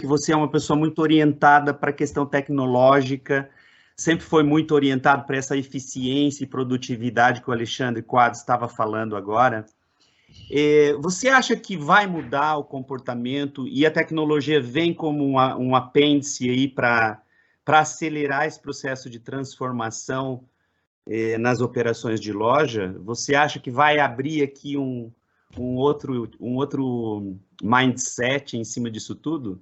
que você é uma pessoa muito orientada para a questão tecnológica, sempre foi muito orientado para essa eficiência e produtividade que o Alexandre Quadros estava falando agora. Você acha que vai mudar o comportamento e a tecnologia vem como um apêndice aí para acelerar esse processo de transformação nas operações de loja? Você acha que vai abrir aqui um outro mindset em cima disso tudo?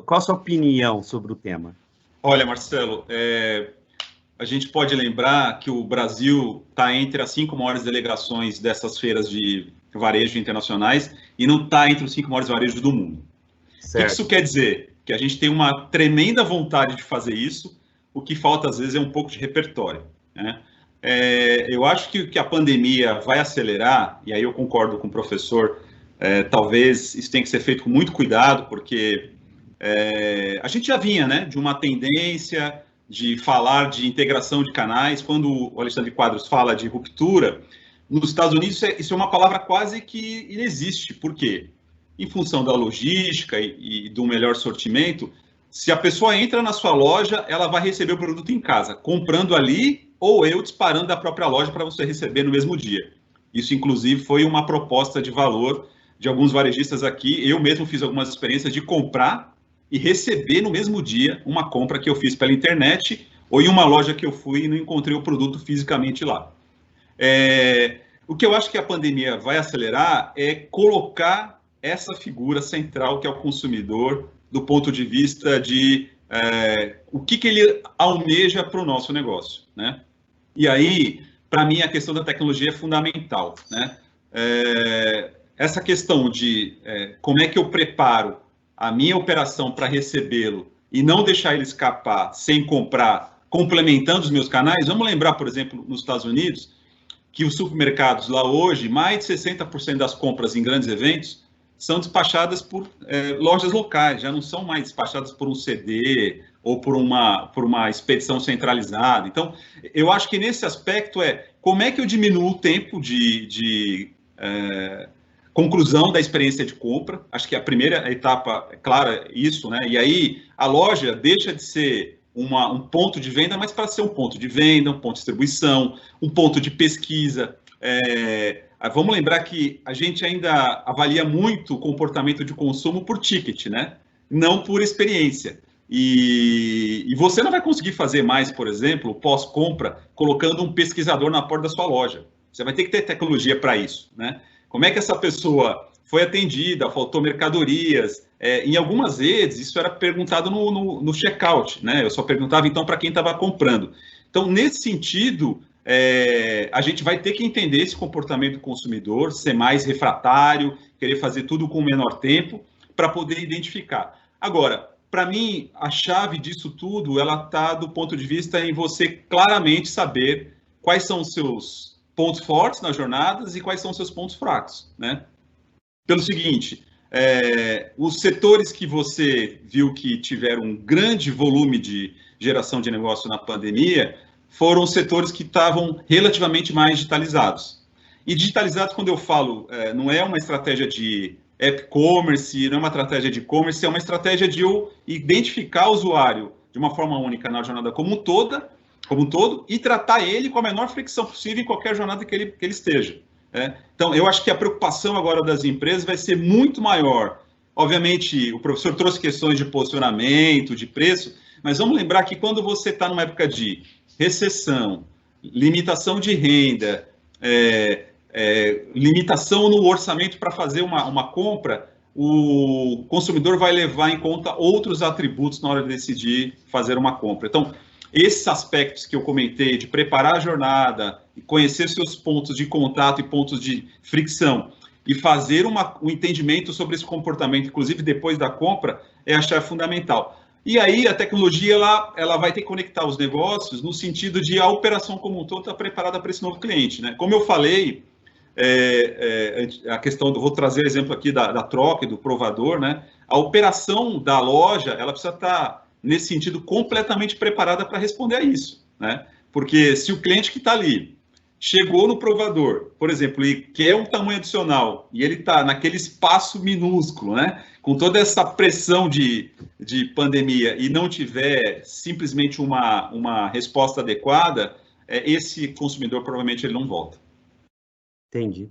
Qual a sua opinião sobre o tema? Olha, Marcelo, a gente pode lembrar que o Brasil está entre as 5 maiores delegações dessas feiras de varejo internacionais e não está entre os 5 maiores varejos do mundo. Certo. O que isso quer dizer? Que a gente tem uma tremenda vontade de fazer isso, o que falta às vezes é um pouco de repertório, né? Eu acho que a pandemia vai acelerar, e aí eu concordo com o professor, talvez isso tenha que ser feito com muito cuidado, porque a gente já vinha, né, de uma tendência de falar de integração de canais. Quando o Alexandre Quadros fala de ruptura, nos Estados Unidos isso é uma palavra quase que inexiste. Por quê? Em função da logística e do melhor sortimento, se a pessoa entra na sua loja, ela vai receber o produto em casa, comprando ali ou eu disparando da própria loja para você receber no mesmo dia. Isso, inclusive, foi uma proposta de valor de alguns varejistas aqui. Eu mesmo fiz algumas experiências de comprar e receber no mesmo dia uma compra que eu fiz pela internet ou em uma loja que eu fui e não encontrei o produto fisicamente lá. O que eu acho que a pandemia vai acelerar é colocar essa figura central que é o consumidor do ponto de vista de o que ele almeja para o nosso negócio, né? E aí, para mim, a questão da tecnologia é fundamental, né? Essa questão de como é que eu preparo a minha operação para recebê-lo e não deixar ele escapar sem comprar, complementando os meus canais. Vamos lembrar, por exemplo, nos Estados Unidos, que os supermercados lá hoje, mais de 60% das compras em grandes eventos são despachadas por lojas locais, já não são mais despachadas por um CD ou por uma expedição centralizada. Então, eu acho que nesse aspecto como é que eu diminuo o tempo de conclusão da experiência de compra. Acho que a primeira etapa, é clara, isso, né? E aí a loja deixa de ser um ponto de venda, mas para ser um ponto de venda, um ponto de distribuição, um ponto de pesquisa. Vamos lembrar que a gente ainda avalia muito o comportamento de consumo por ticket, né? Não por experiência. E você não vai conseguir fazer mais, por exemplo, pós-compra, colocando um pesquisador na porta da sua loja. Você vai ter que ter tecnologia para isso, né? Como é que essa pessoa foi atendida, faltou mercadorias? Em algumas redes, isso era perguntado no checkout, né? Eu só perguntava, então, para quem estava comprando. Então, nesse sentido, a gente vai ter que entender esse comportamento do consumidor, ser mais refratário, querer fazer tudo com menor tempo, para poder identificar. Agora, para mim, a chave disso tudo, ela está do ponto de vista em você claramente saber quais são os seus pontos fortes nas jornadas e quais são os seus pontos fracos, né? Pelo seguinte, os setores que você viu que tiveram um grande volume de geração de negócio na pandemia foram os setores que estavam relativamente mais digitalizados. E digitalizados, quando eu falo, não é uma estratégia de e-commerce, não é uma estratégia de e-commerce, é uma estratégia de eu identificar o usuário de uma forma única na jornada como um todo, e tratar ele com a menor fricção possível em qualquer jornada que ele esteja. Então, eu acho que a preocupação agora das empresas vai ser muito maior. Obviamente, o professor trouxe questões de posicionamento, de preço, mas vamos lembrar que quando você está numa época de recessão, limitação de renda, limitação no orçamento para fazer uma compra, o consumidor vai levar em conta outros atributos na hora de decidir fazer uma compra. Então, esses aspectos que eu comentei, de preparar a jornada, conhecer seus pontos de contato e pontos de fricção, e fazer um entendimento sobre esse comportamento, inclusive depois da compra, é a chave fundamental. E aí a tecnologia ela vai ter que conectar os negócios no sentido de a operação como um todo estar preparada para esse novo cliente, né? Como eu falei, a questão, vou trazer exemplo aqui da troca e do provador, né? A operação da loja, ela precisa estar nesse sentido completamente preparada para responder a isso, né? Porque se o cliente que está ali chegou no provador, por exemplo, e quer um tamanho adicional, e ele está naquele espaço minúsculo, né? Com toda essa pressão de pandemia e não tiver simplesmente uma resposta adequada, esse consumidor provavelmente ele não volta. Entendi.